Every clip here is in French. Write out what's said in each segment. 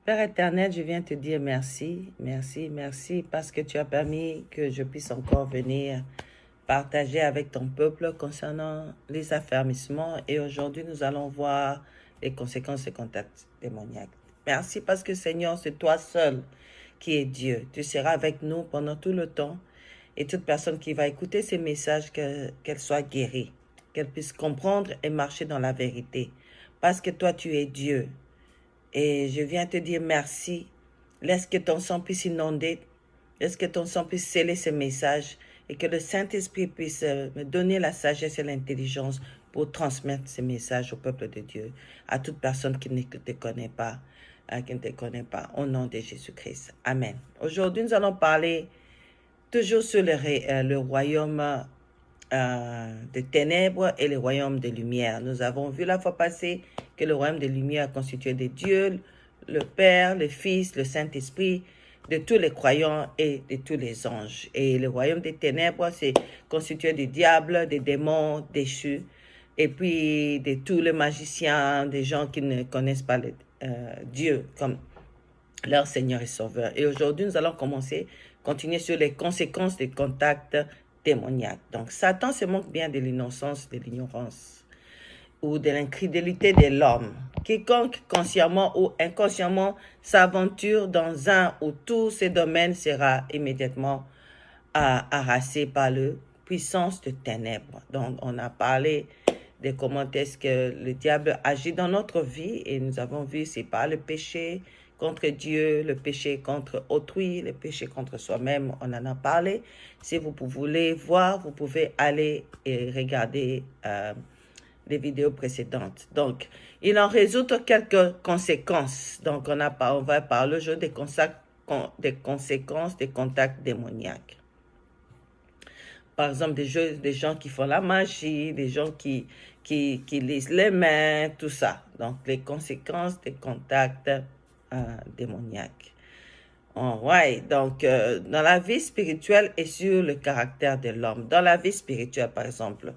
Père éternel, je viens te dire merci, merci, merci parce que tu as permis que je puisse encore venir partager avec ton peuple concernant les affermissements et aujourd'hui nous allons voir les conséquences des contacts démoniaques. Merci parce que Seigneur, c'est toi seul qui es Dieu. Tu seras avec nous pendant tout le temps et toute personne qui va écouter ces messages, qu'elle soit guérie, qu'elle puisse comprendre et marcher dans la vérité parce que toi tu es Dieu. Et je viens te dire merci. Laisse que ton sang puisse inonder. Laisse que ton sang puisse sceller ce message et que le Saint-Esprit puisse me donner la sagesse et l'intelligence pour transmettre ce message au peuple de Dieu, à toute personne qui ne te connaît pas, qui ne te connaît pas, au nom de Jésus-Christ. Amen. Aujourd'hui, nous allons parler toujours sur le royaume des ténèbres et le royaume des lumières. Nous avons vu la fois passée que le royaume des lumières est constitué de Dieu, le Père, le Fils, le Saint-Esprit, de tous les croyants et de tous les anges. Et le royaume des ténèbres, c'est constitué du diable, des démons déchus, et puis de tous les magiciens, des gens qui ne connaissent pas Dieu comme leur Seigneur et Sauveur. Et aujourd'hui, nous allons continuer sur les conséquences des contacts démoniaques. Donc, Satan se moque bien de l'innocence, de l'ignorance ou de l'incrédulité de l'homme. Quiconque consciemment ou inconsciemment s'aventure dans un ou tous ces domaines sera immédiatement harassé par la puissance de ténèbres. Donc, on a parlé de comment est-ce que le diable agit dans notre vie et nous avons vu c'est par le péché contre Dieu, le péché contre autrui, le péché contre soi-même. On en a parlé. Si vous voulez voir, vous pouvez aller et regarder les vidéos précédentes. Donc, il en résulte quelques conséquences. Donc, on va parler aujourd'hui des conséquences des contacts démoniaques. Par exemple, des gens qui font la magie, des gens qui lisent les mains, tout ça. Donc, les conséquences des contacts démoniaques. Alright, donc dans la vie spirituelle et sur le caractère de l'homme. Dans la vie spirituelle, par exemple,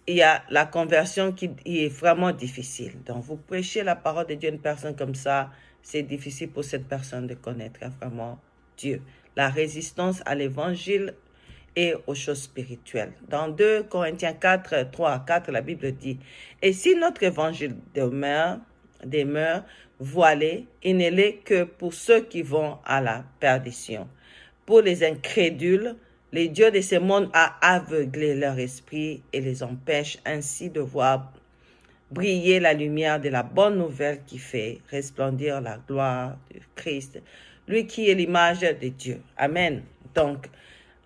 il y a la conversion qui est vraiment difficile. Donc, vous prêchez la parole de Dieu à une personne comme ça, c'est difficile pour cette personne de connaître vraiment Dieu. La résistance à l'évangile et aux choses spirituelles. Dans 2 Corinthiens 4, 3 à 4, la Bible dit, « Et si notre évangile demeure voilé, il ne l'est que pour ceux qui vont à la perdition. Pour les incrédules, les dieux de ce monde a aveuglé leur esprit et les empêche ainsi de voir briller la lumière de la bonne nouvelle qui fait resplendir la gloire de Christ, lui qui est l'image de Dieu. » Amen. Donc,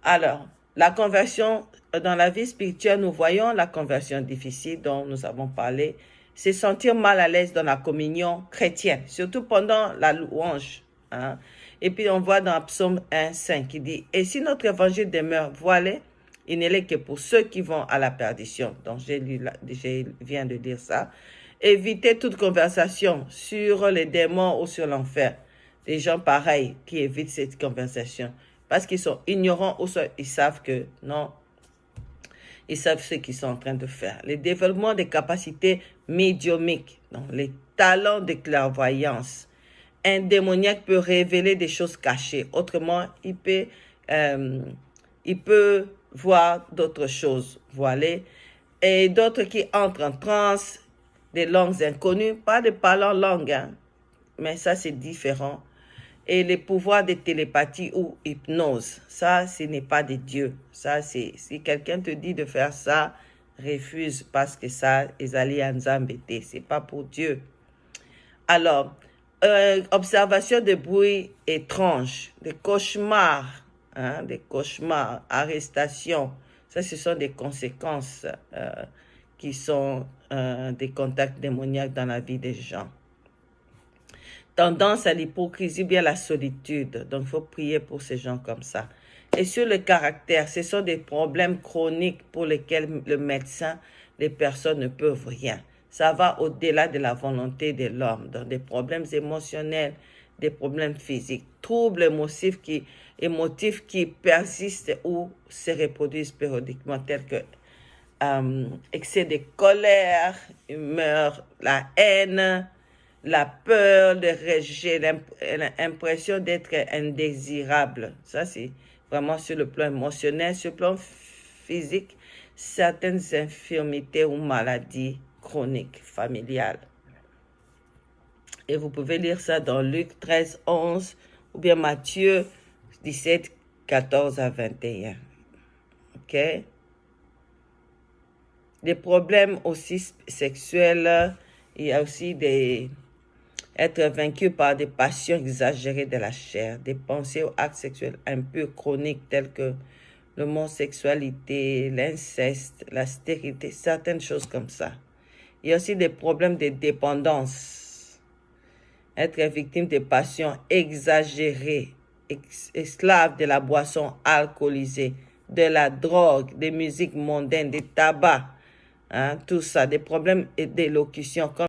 alors, la conversion dans la vie spirituelle, nous voyons la conversion difficile dont nous avons parlé, c'est sentir mal à l'aise dans la communion chrétienne, surtout pendant la louange. Hein. Et puis on voit dans Psaume 1:5 qui dit, « Et si notre évangile demeure voilé, il ne l'est que pour ceux qui vont à la perdition. » Donc je viens de dire ça. Évitez toute conversation sur les démons ou sur l'enfer. Des gens pareils qui évitent cette conversation parce qu'ils sont ignorants ou ils savent que non, ils savent ce qu'ils sont en train de faire. Le développement des capacités médiumiques, donc les talents de clairvoyance. Un démoniaque peut révéler des choses cachées. Autrement, il peut voir d'autres choses voilées. Et d'autres qui entrent en transe, des langues inconnues, pas de parlant langue, hein, mais ça c'est différent. Et les pouvoirs de télépathie ou hypnose, ça, ce n'est pas de Dieu. Ça, si quelqu'un te dit de faire ça, refuse parce que ça, ils allaient en embêter. C'est pas pour Dieu. Alors, observation de bruits étranges, des cauchemars, arrestations. Ça, ce sont des conséquences qui sont des contacts démoniaques dans la vie des gens. Tendance à l'hypocrisie, bien la solitude. Donc, il faut prier pour ces gens comme ça. Et sur le caractère, ce sont des problèmes chroniques pour lesquels le médecin, les personnes ne peuvent rien. Ça va au-delà de la volonté de l'homme. Donc, des problèmes émotionnels, des problèmes physiques, troubles émotifs qui persistent ou se reproduisent périodiquement, tels que excès de colère, humeur, la haine, la peur, le rejet, l'impression d'être indésirable. Ça, c'est vraiment sur le plan émotionnel. Sur le plan physique, certaines infirmités ou maladies chroniques familiales. Et vous pouvez lire ça dans Luc 13, 11 ou bien Matthieu 17, 14 à 21. OK? Des problèmes aussi sexuels, il y a aussi être vaincu par des passions exagérées de la chair, des pensées ou actes sexuels impurs chroniques tels que l'homosexualité, l'inceste, la stérilité, certaines choses comme ça. Il y a aussi des problèmes de dépendance, être victime de passions exagérées, esclave de la boisson alcoolisée, de la drogue, des musiques mondaines, des tabacs, hein, tout ça, des problèmes d'élocution comme